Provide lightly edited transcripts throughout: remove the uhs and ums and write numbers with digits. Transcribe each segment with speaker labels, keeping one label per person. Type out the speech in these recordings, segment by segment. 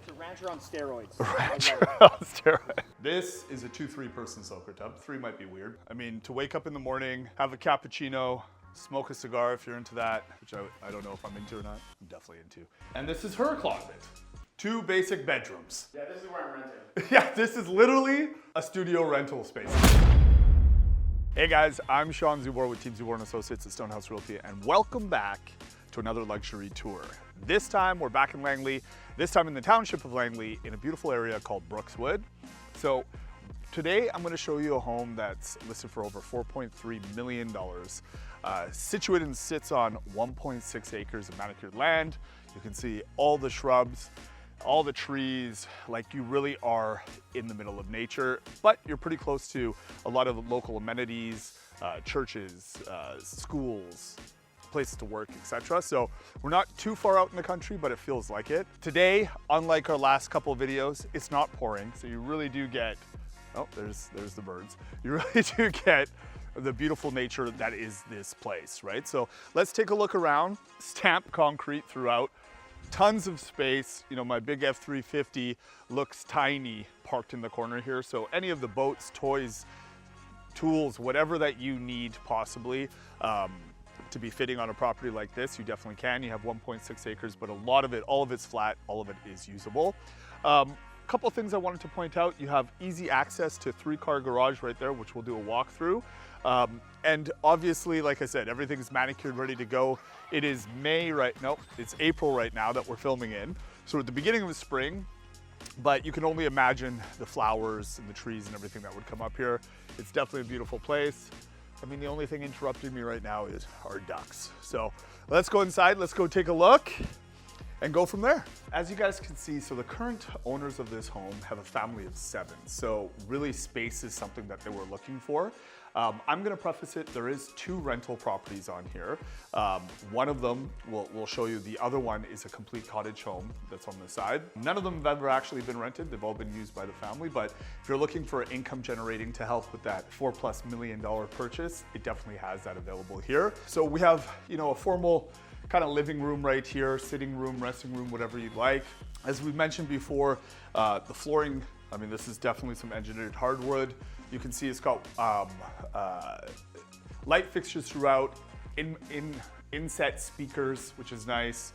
Speaker 1: It's a rancher on steroids.
Speaker 2: Rancher on steroids. This is a 2-3 person soaker tub. 3 might be weird. I mean, to wake up in the morning, have a cappuccino, smoke a cigar if you're into that, which I don't know if I'm into or not. I'm definitely into. And this is her closet. 2 basic bedrooms.
Speaker 1: Yeah, this is where I'm renting.
Speaker 2: Yeah, this is literally a studio rental space. Hey guys, I'm Sean Zubor with Team Zubor & Associates at Stonehouse Realty, and welcome back to another luxury tour. This time we're back in Langley, this time in the township of Langley in a beautiful area called Brookswood. So today I'm going to show you a home that's listed for over $4.3 million. Situated and sits on 1.6 acres of manicured land. You can see all the shrubs, all the trees, like you really are in the middle of nature, but you're pretty close to a lot of local amenities, churches, schools, places to work, etc. So we're not too far out in the country, but it feels like it. Today, unlike our last couple of videos, it's not pouring, so you really do get, oh, there's the birds. You really do get the beautiful nature that is this place, right? So let's take a look around. Stamped concrete throughout. Tons of space. You know, my big F350 looks tiny parked in the corner here. So any of the boats, toys, tools, whatever that you need possibly to be fitting on a property like this, you definitely can. You have 1.6 acres, but a lot of it, all of it's flat, all of it is usable. Couple of things I wanted to point out. You have easy access to 3-car garage right there, which we'll do a walkthrough. And obviously, like I said, everything's manicured, ready to go. It is it's April right now that we're filming in. So at the beginning of the spring, but you can only imagine the flowers and the trees and everything that would come up here. It's definitely a beautiful place. I mean, the only thing interrupting me right now is our ducks. So let's go inside, let's go take a look and go from there. As you guys can see, so the current owners of this home have a family of 7. So really space is something that they were looking for. I'm gonna preface it, there is 2 rental properties on here. One of them, we'll show you, the other one is a complete cottage home that's on the side. None of them have ever actually been rented, they've all been used by the family, but if you're looking for income generating to help with that $4+ million purchase, it definitely has that available here. So we have, you know, a formal kind of living room right here, sitting room, resting room, whatever you'd like. As we mentioned before, the flooring, I mean, this is definitely some engineered hardwood. You can see it's got light fixtures throughout, inset speakers, which is nice.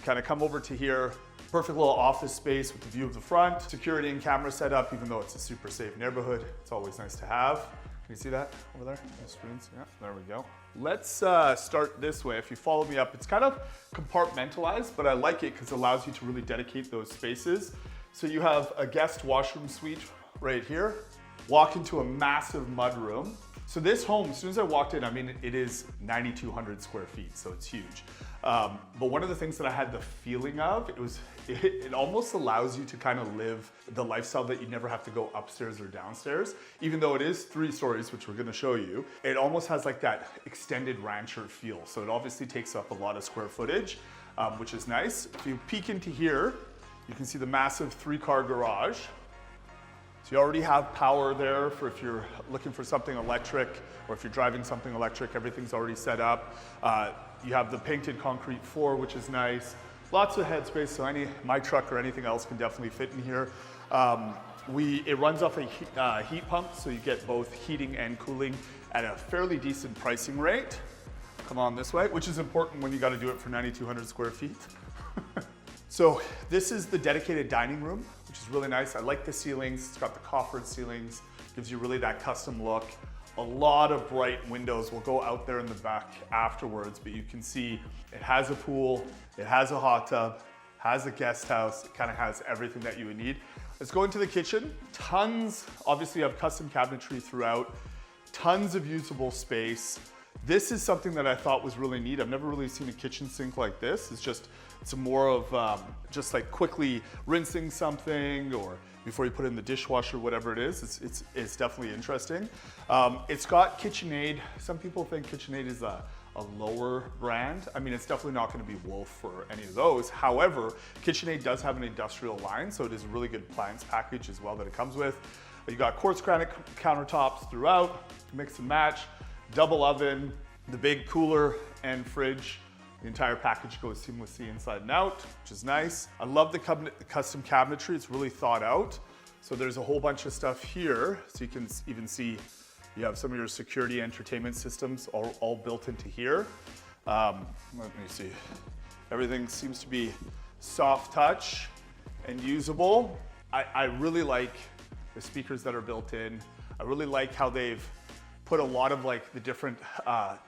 Speaker 2: Kind of come over to here, perfect little office space with the view of the front. Security and camera setup, even though it's a super safe neighborhood. It's always nice to have. Can you see that over there? The screens, yeah, there we go. Let's start this way. If you follow me up, it's kind of compartmentalized, but I like it because it allows you to really dedicate those spaces. So you have a guest washroom suite right here. Walk into a massive mudroom. So this home, as soon as I walked in, I mean, it is 9,200 square feet, so it's huge. But one of the things that I had the feeling of, it almost allows you to kind of live the lifestyle that you never have to go upstairs or downstairs. Even though it is 3 stories, which we're gonna show you, it almost has like that extended rancher feel. So it obviously takes up a lot of square footage, which is nice. If you peek into here, you can see the massive 3-car garage. So you already have power there for if you're looking for something electric, or if you're driving something electric, everything's already set up. You have the painted concrete floor, which is nice. Lots of headspace, so my truck or anything else can definitely fit in here. It runs off a heat pump, so you get both heating and cooling at a fairly decent pricing rate. Come on this way, which is important when you gotta do it for 9,200 square feet. So this is the dedicated dining room, which is really nice. I like the ceilings. It's got the coffered ceilings, gives you really that custom look. A lot of bright windows. We'll go out there in the back afterwards, but you can see it has a pool, it has a hot tub, has a guest house. It kind of has everything that you would need. Let's go into the kitchen. Tons, obviously you have custom cabinetry throughout, tons of usable space. This is something that I thought was really neat. I've never really seen a kitchen sink like this. It's more of just like quickly rinsing something, or before you put it in the dishwasher, whatever it is. It's definitely interesting. It's got KitchenAid. Some people think KitchenAid is a lower brand. I mean, it's definitely not going to be Wolf or any of those. However, KitchenAid does have an industrial line, so it is a really good appliance package as well that it comes with. You got quartz granite countertops throughout, mix and match. Double oven, the big cooler and fridge The entire package goes seamlessly inside and out, which is nice. I love the custom cabinetry. It's really thought out. So there's a whole bunch of stuff here. So you can even see you have some of your security entertainment systems all built into here. Let me see. Everything seems to be soft touch and usable. I really like the speakers that are built in. I really like how they've put a lot of like the different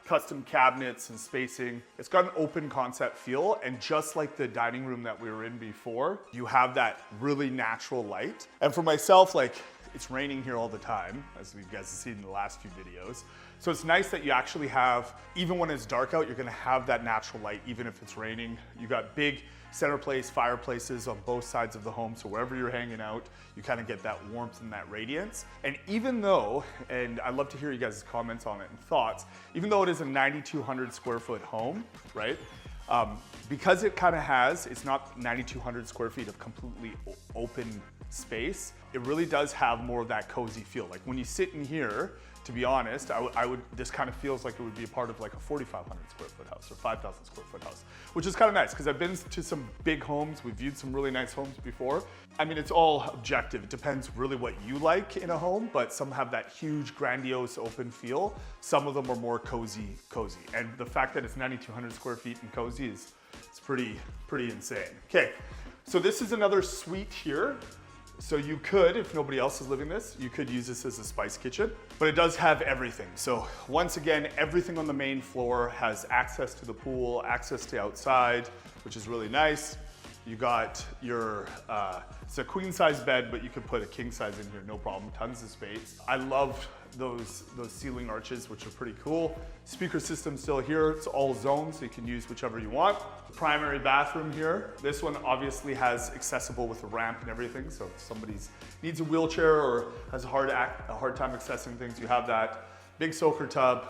Speaker 2: custom cabinets and spacing. It's got an open concept feel, and just like the dining room that we were in before, you have that really natural light. And for myself, like, it's raining here all the time, as you guys have seen in the last few videos. So it's nice that you actually have, even when it's dark out, you're gonna have that natural light, even if it's raining. You got big center place fireplaces on both sides of the home, so wherever you're hanging out, you kind of get that warmth and that radiance. And even though, and I'd love to hear you guys' comments on it and thoughts, even though it is a 9,200 square foot home, right? Because it kind of has, it's not 9,200 square feet of completely open space, it really does have more of that cozy feel. Like when you sit in here, to be honest, this kind of feels like it would be a part of like a 4,500 square foot house or 5,000 square foot house, which is kind of nice because I've been to some big homes. We've viewed some really nice homes before. I mean, it's all objective. It depends really what you like in a home, but some have that huge, grandiose, open feel. Some of them are more cozy. And the fact that it's 9,200 square feet and cozy it's pretty insane. Okay, so this is another suite here. So you could, if nobody else is living this, you could use this as a spice kitchen, but it does have everything. So once again, everything on the main floor has access to the pool, access to outside, which is really nice. You got your, it's a queen size bed, but you could put a king size in here, no problem, tons of space. I love those ceiling arches, which are pretty cool. Speaker system still here, it's all zoned, so you can use whichever you want. Primary bathroom here. This one obviously has accessible with a ramp and everything, so if somebody needs a wheelchair or has a hard time accessing things, you have that. Big soaker tub,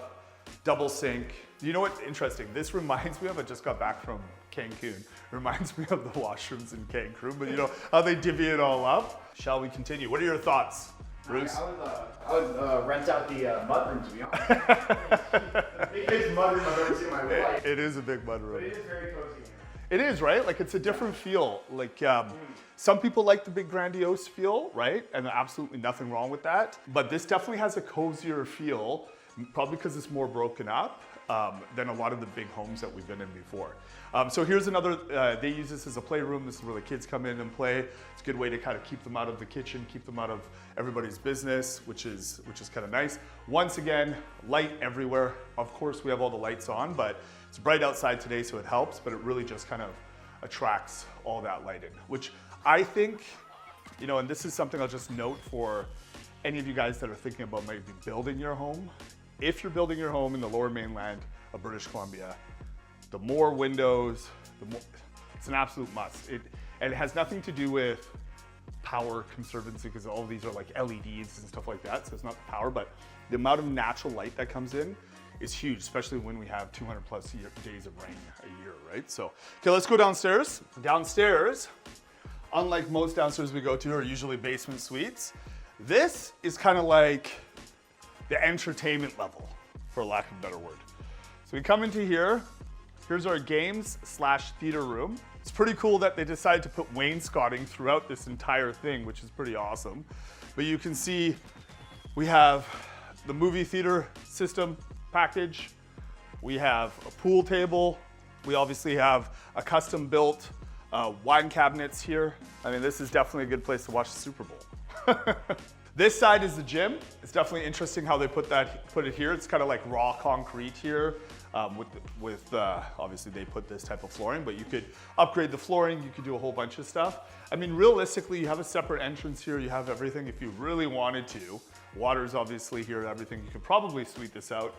Speaker 2: double sink. You know what's interesting? This reminds me of, I just got back from Cancun. Reminds me of the washrooms in Cancun, but you know how they divvy it all up. Shall we continue? What are your thoughts, Bruce?
Speaker 1: I would rent out the mudroom, to be honest. The biggest mudroom I've ever seen in my life.
Speaker 2: It is a big mudroom.
Speaker 1: But it is very cozy.
Speaker 2: It is, right? Like it's a different feel. Like some people like the big grandiose feel, right? And absolutely nothing wrong with that. But this definitely has a cozier feel, probably because it's more broken up than a lot of the big homes that we've been in before. So here's another, they use this as a playroom. This is where the kids come in and play. It's a good way to kind of keep them out of the kitchen, keep them out of everybody's business, which is kind of nice. Once again, light everywhere. Of course, we have all the lights on, but it's bright outside today, so it helps, but it really just kind of attracts all that lighting, which I think, you know, and this is something I'll just note for any of you guys that are thinking about maybe building your home. If you're building your home in the lower mainland of British Columbia, the more windows, the more, it's an absolute must. And it has nothing to do with power conservancy, because all of these are like LEDs and stuff like that, so it's not the power, but the amount of natural light that comes in is huge, especially when we have 200 plus days of rain a year, right? So, okay, let's go downstairs. Downstairs, unlike most downstairs we go to are usually basement suites, this is kind of like the entertainment level, for lack of a better word. So we come into here, here's our games/theater room. It's pretty cool that they decided to put wainscoting throughout this entire thing, which is pretty awesome. But you can see we have the movie theater system package. We have a pool table. We obviously have a custom built wine cabinets here. I mean, this is definitely a good place to watch the Super Bowl. This side is the gym. It's definitely interesting how they put it here. It's kind of like raw concrete here. Obviously they put this type of flooring, but you could upgrade the flooring. You could do a whole bunch of stuff. I mean, realistically, you have a separate entrance here. You have everything if you really wanted to. Water's obviously here and everything. You could probably suite this out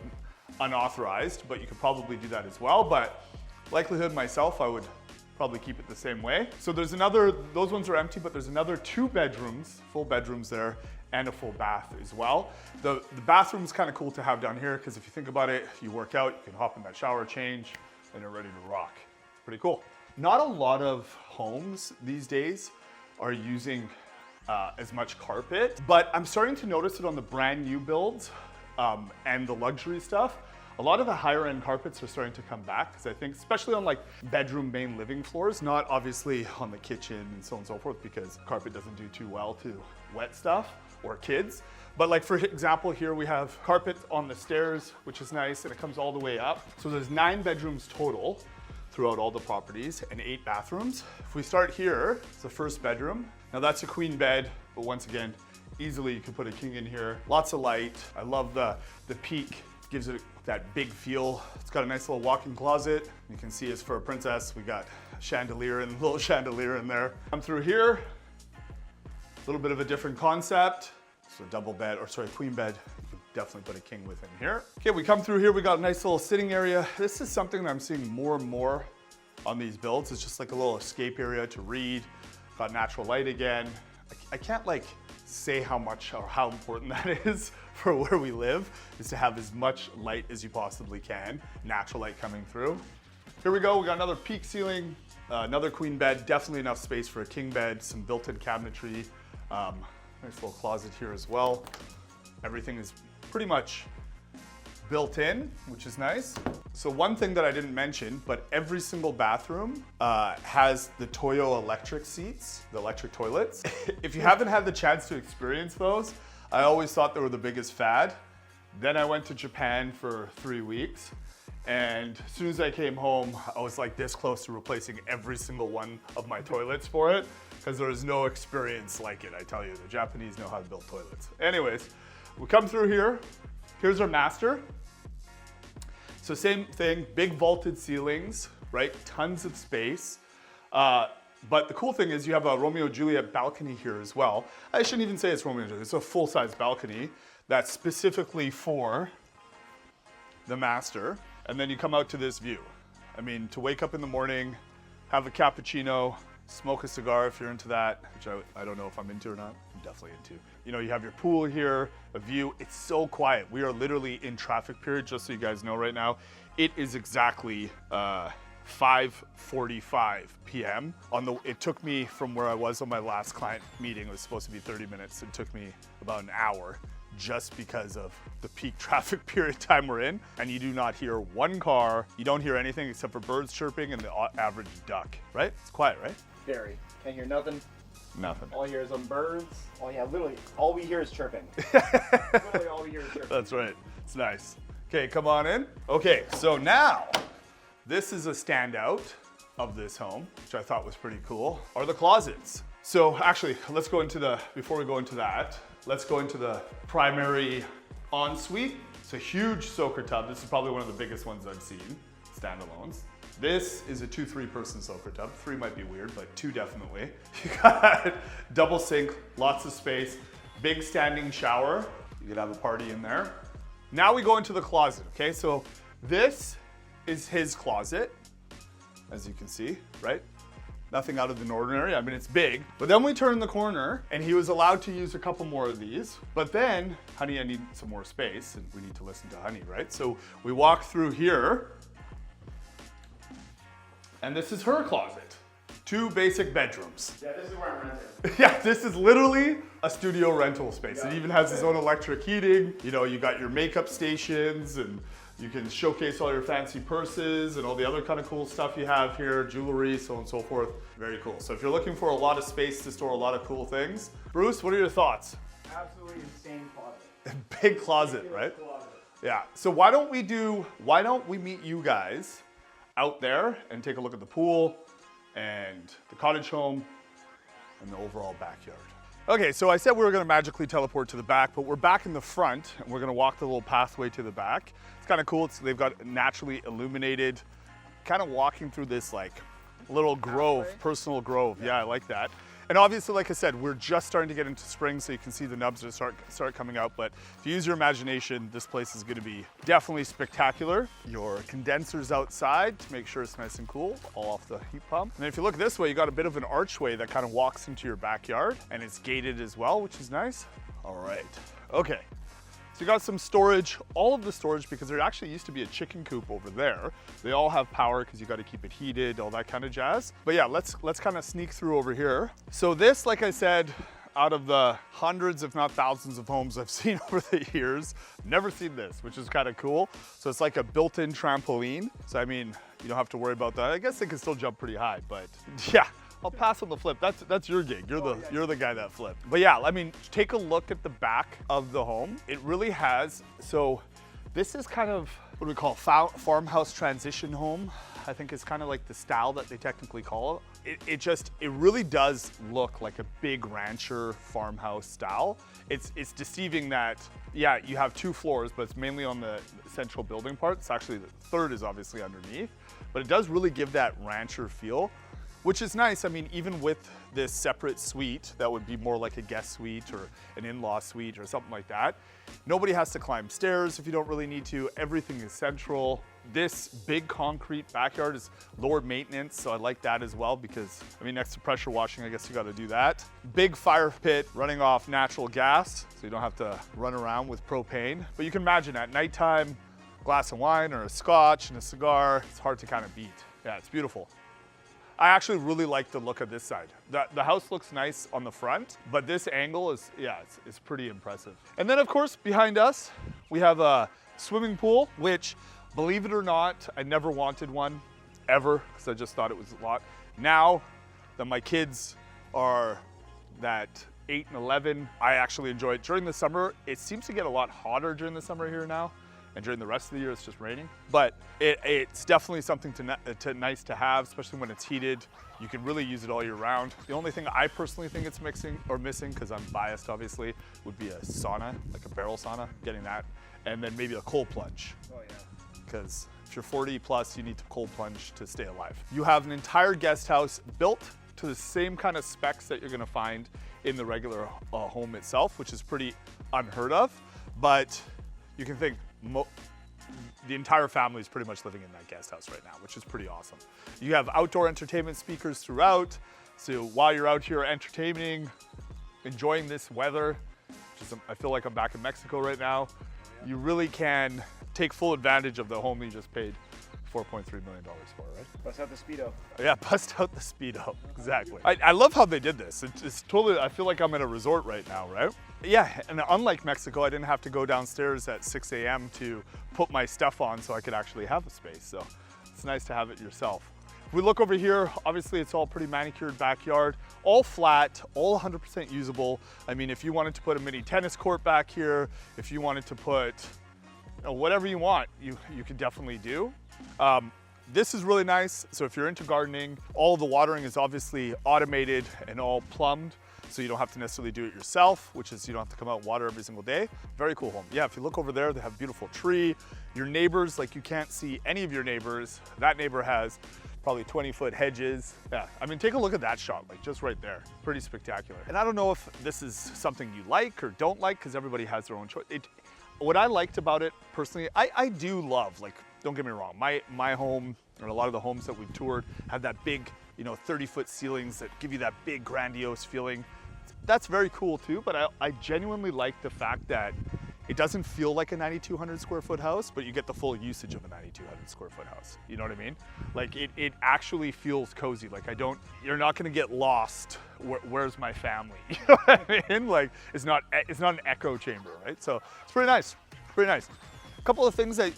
Speaker 2: unauthorized, but you could probably do that as well. But likelihood myself, I would probably keep it the same way. So there's another, those ones are empty, but there's another 2 bedrooms, full bedrooms there, and a full bath as well. The bathroom's kind of cool to have down here, because if you think about it, you work out, you can hop in that shower, change, and you're ready to rock. It's pretty cool. Not a lot of homes these days are using as much carpet, but I'm starting to notice it on the brand new builds and the luxury stuff. A lot of the higher end carpets are starting to come back because I think, especially on like bedroom main living floors, not obviously on the kitchen and so on and so forth, because carpet doesn't do too well to wet stuff or kids. But like for example, here we have carpet on the stairs, which is nice, and it comes all the way up. So there's 9 bedrooms total throughout all the properties and 8 bathrooms. If we start here, it's the first bedroom. Now that's a queen bed, but once again, easily you could put a king in here. Lots of light. I love the peak, gives it that big feel. It's got a nice little walk-in closet. You can see it's for a princess. We got a chandelier and a little chandelier in there. Come through here, a little bit of a different concept. So double bed, or sorry, queen bed. You could definitely put a king within here. Okay, we come through here, we got a nice little sitting area. This is something that I'm seeing more and more on these builds. It's just like a little escape area to read. Got natural light again. I can't like say how much or how important that is for where we live, is to have as much light as you possibly can. Natural light coming through. Here we go, we got another peak ceiling, another queen bed, definitely enough space for a king bed, some built-in cabinetry. Nice little closet here as well. Everything is pretty much built in, which is nice. So one thing that I didn't mention, but every single bathroom has the Toyo electric seats, the electric toilets. If you haven't had the chance to experience those, I always thought they were the biggest fad. Then I went to Japan for 3 weeks. And as soon as I came home, I was like this close to replacing every single one of my toilets for it, because there is no experience like it, I tell you. The Japanese know how to build toilets. Anyways, we come through here. Here's our master. So same thing, big vaulted ceilings, right? Tons of space. But the cool thing is you have a Romeo and Juliet balcony here as well. I shouldn't even say it's Romeo and Juliet. It's a full-size balcony that's specifically for the master. And then you come out to this view. I mean, to wake up in the morning, have a cappuccino, smoke a cigar if you're into that, which I don't know if I'm into or not. I'm definitely into. You know, you have your pool here, a view. It's so quiet. We are literally in traffic period, just so you guys know right now. It is exactly 5:45 p.m. It took me from where I was on my last client meeting, it was supposed to be 30 minutes. It took me about an hour, just because of the peak traffic period time we're in. And you do not hear one car. You don't hear anything except for birds chirping and the average duck, right? It's quiet, right?
Speaker 1: Very. Can't hear nothing.
Speaker 2: Nothing.
Speaker 1: All you hear is some birds. Oh yeah, literally, all we hear is chirping. Literally all we hear is chirping.
Speaker 2: That's right. It's nice. Okay, come on in. Okay, so now, this is a standout of this home, which I thought was pretty cool, are the closets. So actually, let's go into before we go into that, let's go into the primary ensuite. It's a huge soaker tub. This is probably one of the biggest ones I've seen, standalones. This is a 2-3 person soaker tub. 3 might be weird, but 2 definitely. You got double sink, lots of space, big standing shower. You could have a party in there. Now we go into the closet, okay? So this is his closet, as you can see, right? Nothing out of the ordinary. I mean, it's big. But then we turn the corner and he was allowed to use a couple more of these. But then, honey, I need some more space and we need to listen to honey, right? So we walk through here and this is her closet. 2 basic bedrooms.
Speaker 1: Yeah, this is where I'm renting.
Speaker 2: Yeah, this is literally a studio rental space. Yeah. It even has its own electric heating. You know, you got your makeup stations and you can showcase all your fancy purses and all the other kind of cool stuff you have here, jewelry, so on and so forth. Very cool. So if you're looking for a lot of space to store a lot of cool things, Bruce, what are your thoughts?
Speaker 1: Absolutely insane closet.
Speaker 2: Big closet, right?
Speaker 1: Closet.
Speaker 2: Yeah. So why don't we meet you guys out there and take a look at the pool and the cottage home and the overall backyard. Okay, so I said we were gonna magically teleport to the back, but we're back in the front and we're gonna walk the little pathway to the back. It's kind of cool. They've got naturally illuminated, kind of walking through this like little grove, personal grove. Yeah, I like that. And obviously, like I said, we're just starting to get into spring, so you can see the nubs that start coming out. But if you use your imagination, this place is gonna be definitely spectacular. Your condensers outside to make sure it's nice and cool, all off the heat pump. And then if you look this way, you got a bit of an archway that kind of walks into your backyard, and it's gated as well, which is nice. All right, okay. So you got some storage, all of the storage, because there actually used to be a chicken coop over there. They all have power because you got to keep it heated, all that kind of jazz. But yeah, let's kind of sneak through over here. So this, like I said, out of the hundreds, if not thousands of homes I've seen over the years, never seen this, which is kind of cool. So it's like a built-in trampoline. So I mean, you don't have to worry about that. I guess they can still jump pretty high, but yeah. I'll pass on the flip. That's your gig. You're the guy that flipped. But yeah, I mean, take a look at the back of the home. It really has, so this is kind of what we call farmhouse transition home. I think it's kind of like the style that they technically call it. It really does look like a big rancher farmhouse style. It's deceiving that, yeah, you have 2 floors, but it's mainly on the central building part. It's actually the third is obviously underneath, but it does really give that rancher feel, which is nice. I mean, even with this separate suite, that would be more like a guest suite or an in-law suite or something like that. Nobody has to climb stairs if you don't really need to. Everything is central. This big concrete backyard is lower maintenance, so I like that as well because, I mean, next to pressure washing, I guess you gotta do that. Big fire pit running off natural gas, so you don't have to run around with propane. But you can imagine at nighttime, a glass of wine or a scotch and a cigar, it's hard to kind of beat. Yeah, it's beautiful. I actually really like the look of this side. The house looks nice on the front, but this angle is, yeah, it's pretty impressive. And then of course, behind us, we have a swimming pool, which, believe it or not, I never wanted one, ever, because I just thought it was a lot. Now that my kids are that 8 and 11, I actually enjoy it. During the summer, it seems to get a lot hotter during the summer here now. And during the rest of the year, it's just raining. But it's definitely something nice to have, especially when it's heated. You can really use it all year round. The only thing I personally think it's missing, because I'm biased obviously, would be a sauna, like a barrel sauna, getting that. And then maybe a cold plunge. Oh yeah. Because if you're 40 plus, you need to cold plunge to stay alive. You have an entire guest house built to the same kind of specs that you're gonna find in the regular home itself, which is pretty unheard of. But you can think, the entire family is pretty much living in that guest house right now, which is pretty awesome. You have outdoor entertainment speakers throughout, so while you're out here entertaining, enjoying this weather, I feel like I'm back in Mexico right now, you really can take full advantage of the home you just paid $4.3 million for, right?
Speaker 1: Bust out the Speedo.
Speaker 2: Yeah, bust out the Speedo, exactly. I love how they did this. It's totally, I feel like I'm in a resort right now, right? Yeah, and unlike Mexico, I didn't have to go downstairs at 6 a.m. to put my stuff on so I could actually have a space. So it's nice to have it yourself. If we look over here, obviously it's all pretty manicured backyard, all flat, all 100% usable. I mean, if you wanted to put a mini tennis court back here, if you wanted to put, you know, whatever you want, you could definitely do. This is really nice. So if you're into gardening, all of the watering is obviously automated and all plumbed. So you don't have to necessarily do it yourself, which is you don't have to come out and water every single day. Very cool home. Yeah, if you look over there, they have a beautiful tree. Your neighbors, like you can't see any of your neighbors. That neighbor has probably 20-foot hedges. Yeah, I mean, take a look at that shot, like just right there. Pretty spectacular. And I don't know if this is something you like or don't like, because everybody has their own choice. What I liked about it personally, I do love, like, don't get me wrong, my home, or a lot of the homes that we've toured, have that big, you know, 30-foot ceilings that give you that big grandiose feeling. That's very cool too, but I genuinely like the fact that it doesn't feel like a 9,200 square foot house, but you get the full usage of a 9,200 square foot house. You know what I mean? Like it actually feels cozy. Like you're not gonna get lost. Where's my family? You know what I mean? Like it's not an echo chamber, right? So it's pretty nice, pretty nice. A couple of things that,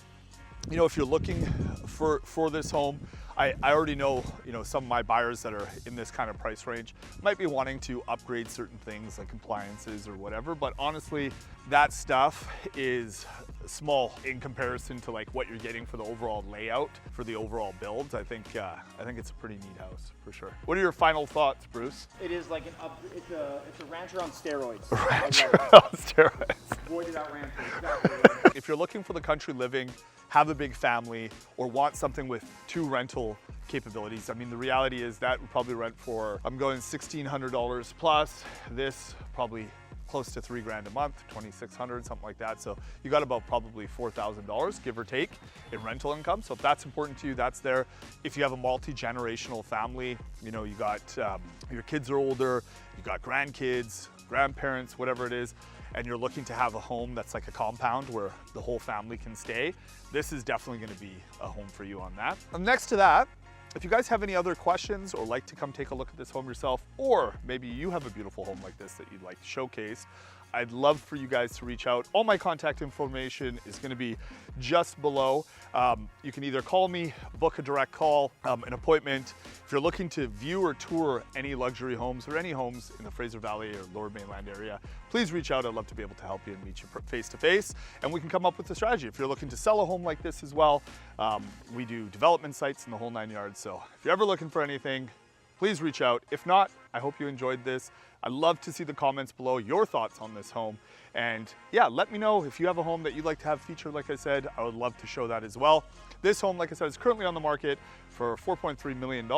Speaker 2: you know, if you're looking for this home, I already know, you know, some of my buyers that are in this kind of price range might be wanting to upgrade certain things like appliances or whatever, but honestly, that stuff is small in comparison to like what you're getting for the overall layout, for the overall build. I think it's a pretty neat house for sure. What are your final thoughts, Bruce?
Speaker 1: It is like it's a rancher on steroids.
Speaker 2: Rancher on steroids.
Speaker 1: Voided out rancher. Exactly.
Speaker 2: If you're looking for the country living, have a big family, or want something with 2 rental capabilities, I mean, the reality is that would probably rent for, I'm going $1,600 plus. This probably close to $3 grand a month, $2,600, something like that. So you got about probably $4,000, give or take, in rental income. So if that's important to you, that's there. If you have a multi-generational family, you know, you got, your kids are older, you got grandkids, grandparents, whatever it is, and you're looking to have a home that's like a compound where the whole family can stay, this is definitely gonna be a home for you on that. And next to that, If you guys have any other questions or like to come take a look at this home yourself, or maybe you have a beautiful home like this that you'd like to showcase, I'd love for you guys to reach out. All my contact information is gonna be just below. You can either call me, book a direct call, an appointment. If you're looking to view or tour any luxury homes or any homes in the Fraser Valley or Lower Mainland area, please reach out. I'd love to be able to help you and meet you face to face, and we can come up with a strategy. If you're looking to sell a home like this as well, we do development sites in the whole 9 yards. So if you're ever looking for anything, please reach out. If not, I hope you enjoyed this. I'd love to see the comments below, your thoughts on this home. And yeah, let me know if you have a home that you'd like to have featured. Like I said, I would love to show that as well. This home, like I said, is currently on the market for $4.3 million.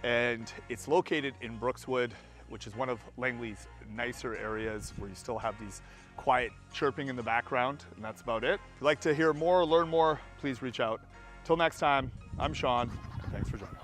Speaker 2: And it's located in Brookswood, which is one of Langley's nicer areas where you still have these quiet chirping in the background. And that's about it. If you'd like to hear more or learn more, please reach out. Till next time, I'm Sean. Thanks for joining us.